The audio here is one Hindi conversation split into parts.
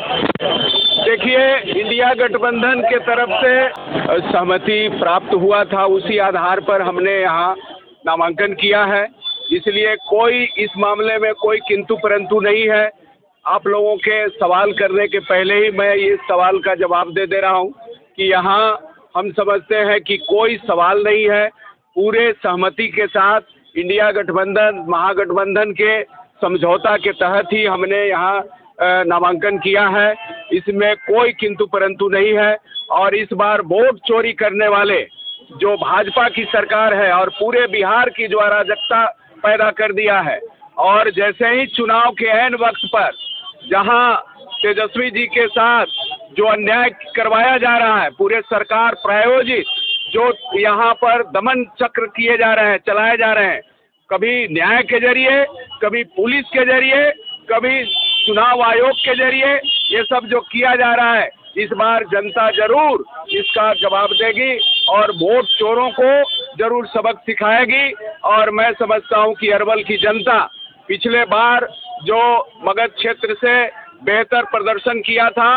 देखिए, इंडिया गठबंधन के तरफ से सहमति प्राप्त हुआ था, उसी आधार पर हमने यहाँ नामांकन किया है। इसलिए कोई इस मामले में कोई किंतु परंतु नहीं है। आप लोगों के सवाल करने के पहले ही मैं इस सवाल का जवाब दे रहा हूँ कि यहाँ हम समझते हैं कि कोई सवाल नहीं है। पूरे सहमति के साथ इंडिया गठबंधन महागठबंधन के समझौता के तहत ही हमने यहाँ नामांकन किया है। इसमें कोई किंतु परंतु नहीं है। और इस बार वोट चोरी करने वाले जो भाजपा की सरकार है और पूरे बिहार की जो अराजकता पैदा कर दिया है, और जैसे ही चुनाव के ऐन वक्त पर जहां तेजस्वी जी के साथ जो अन्याय करवाया जा रहा है, पूरे सरकार प्रायोजित जो यहाँ पर दमन चक्र किए जा रहे हैं, चलाए जा रहे हैं, कभी न्याय के जरिए, कभी पुलिस के जरिए, कभी चुनाव आयोग के जरिए, ये सब जो किया जा रहा है, इस बार जनता जरूर इसका जवाब देगी और वोट चोरों को जरूर सबक सिखाएगी। और मैं समझता हूं कि अरवल की जनता पिछले बार जो मगध क्षेत्र से बेहतर प्रदर्शन किया था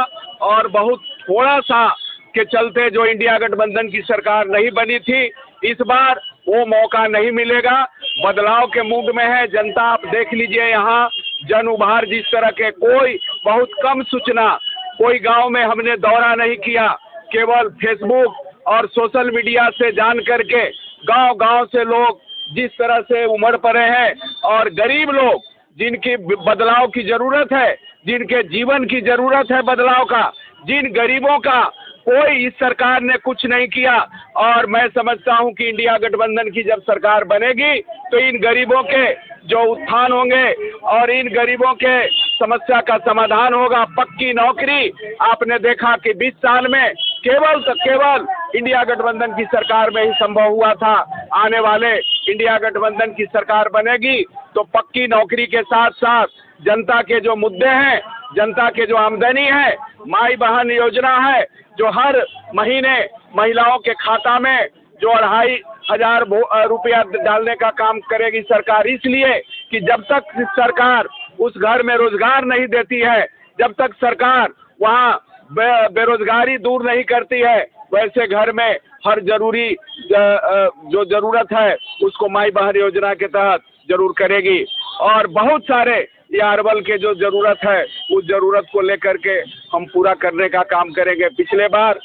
और बहुत थोड़ा सा के चलते जो इंडिया गठबंधन की सरकार नहीं बनी थी, इस बार वो मौका नहीं मिलेगा। बदलाव के मूड में है जनता। आप देख लीजिए, यहाँ जन उभार जिस तरह के कोई बहुत कम सूचना, कोई गांव में हमने दौरा नहीं किया, केवल फेसबुक और सोशल मीडिया से जान करके गांव गांव से लोग जिस तरह से उमड़ पड़े हैं, और गरीब लोग जिनकी बदलाव की जरूरत है, जिनके जीवन की जरूरत है बदलाव का, जिन गरीबों का कोई इस सरकार ने कुछ नहीं किया। और मैं समझता हूं कि इंडिया गठबंधन की जब सरकार बनेगी तो इन गरीबों के जो उत्थान होंगे और इन गरीबों के समस्या का समाधान होगा। पक्की नौकरी आपने देखा कि 20 साल में केवल इंडिया गठबंधन की सरकार में ही संभव हुआ था। आने वाले इंडिया गठबंधन की सरकार बनेगी तो पक्की नौकरी के साथ साथ जनता के जो मुद्दे हैं, जनता के जो आमदनी है, माई बहन योजना है जो हर महीने महिलाओं के खाता में जो 2,500 रुपया डालने का काम करेगी सरकार, इसलिए कि जब तक सरकार उस घर में रोजगार नहीं देती है, जब तक सरकार वहाँ बेरोजगारी दूर नहीं करती है, वैसे घर में हर जरूरी जो जरूरत है उसको माई बहन योजना के तहत जरूर करेगी। और बहुत सारे ये अरवल के जो जरूरत है उस जरूरत को लेकर के हम पूरा करने का काम करेंगे। पिछले बार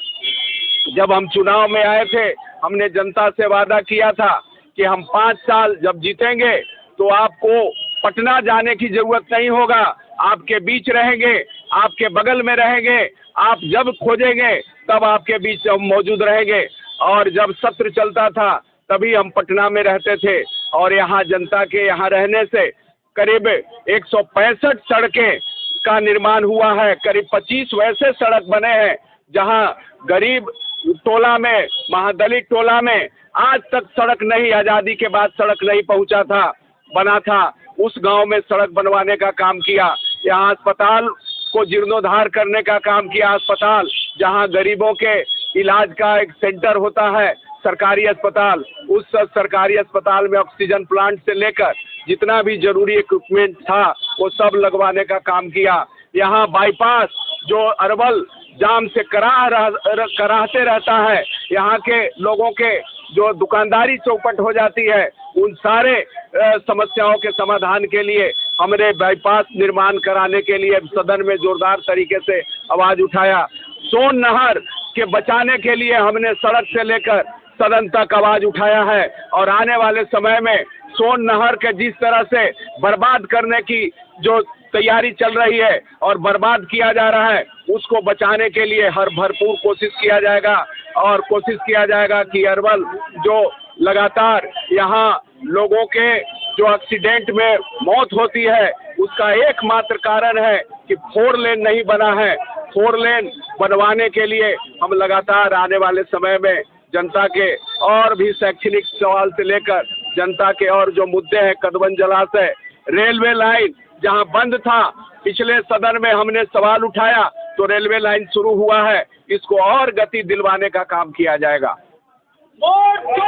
जब हम चुनाव में आए थे, हमने जनता से वादा किया था कि हम 5 साल जब जीतेंगे तो आपको पटना जाने की जरूरत नहीं होगा, आपके बीच रहेंगे, आपके बगल में रहेंगे, आप जब खोजेंगे तब आपके बीच हम मौजूद रहेंगे। और जब सत्र चलता था तभी हम पटना में रहते थे, और यहाँ जनता के यहाँ रहने से करीब 165 सड़कें का निर्माण हुआ है। करीब 25 वैसे सड़क बने हैं जहां गरीब टोला में, महादलित टोला में आज तक सड़क नहीं, आजादी के बाद सड़क नहीं पहुंचा था, बना था। उस गांव में सड़क बनवाने का काम किया। यहाँ अस्पताल को जीर्णोद्धार करने का काम किया। अस्पताल जहां गरीबों के इलाज का एक सेंटर होता है, सरकारी अस्पताल, उस सरकारी अस्पताल में ऑक्सीजन प्लांट से लेकर जितना भी जरूरी इक्विपमेंट था वो सब लगवाने का काम किया। यहाँ बाईपास जो अरवल जाम से कराहते रहता है, यहाँ के लोगों के जो दुकानदारी चौपट हो जाती है, उन सारे समस्याओं के समाधान के लिए हमने बाईपास निर्माण कराने के लिए सदन में जोरदार तरीके से आवाज उठाया। सोन नहर के बचाने के लिए हमने सड़क से लेकर सदन तक आवाज उठाया है। और आने वाले समय में सोन नहर के जिस तरह से बर्बाद करने की जो तैयारी चल रही है और बर्बाद किया जा रहा है, उसको बचाने के लिए हर भरपूर कोशिश किया जाएगा। और कोशिश किया जाएगा कि अरवल जो लगातार यहाँ लोगों के जो एक्सीडेंट में मौत होती है, उसका एकमात्र कारण है कि 4 लेन नहीं बना है। 4 लेन बनवाने के लिए हम लगातार आने वाले समय में जनता के और भी शैक्षणिक सवाल से लेकर जनता के और जो मुद्दे हैं, कदवन जलाशय, रेलवे लाइन जहां बंद था, पिछले सदन में हमने सवाल उठाया तो रेलवे लाइन शुरू हुआ है, इसको और गति दिलवाने का काम किया जाएगा।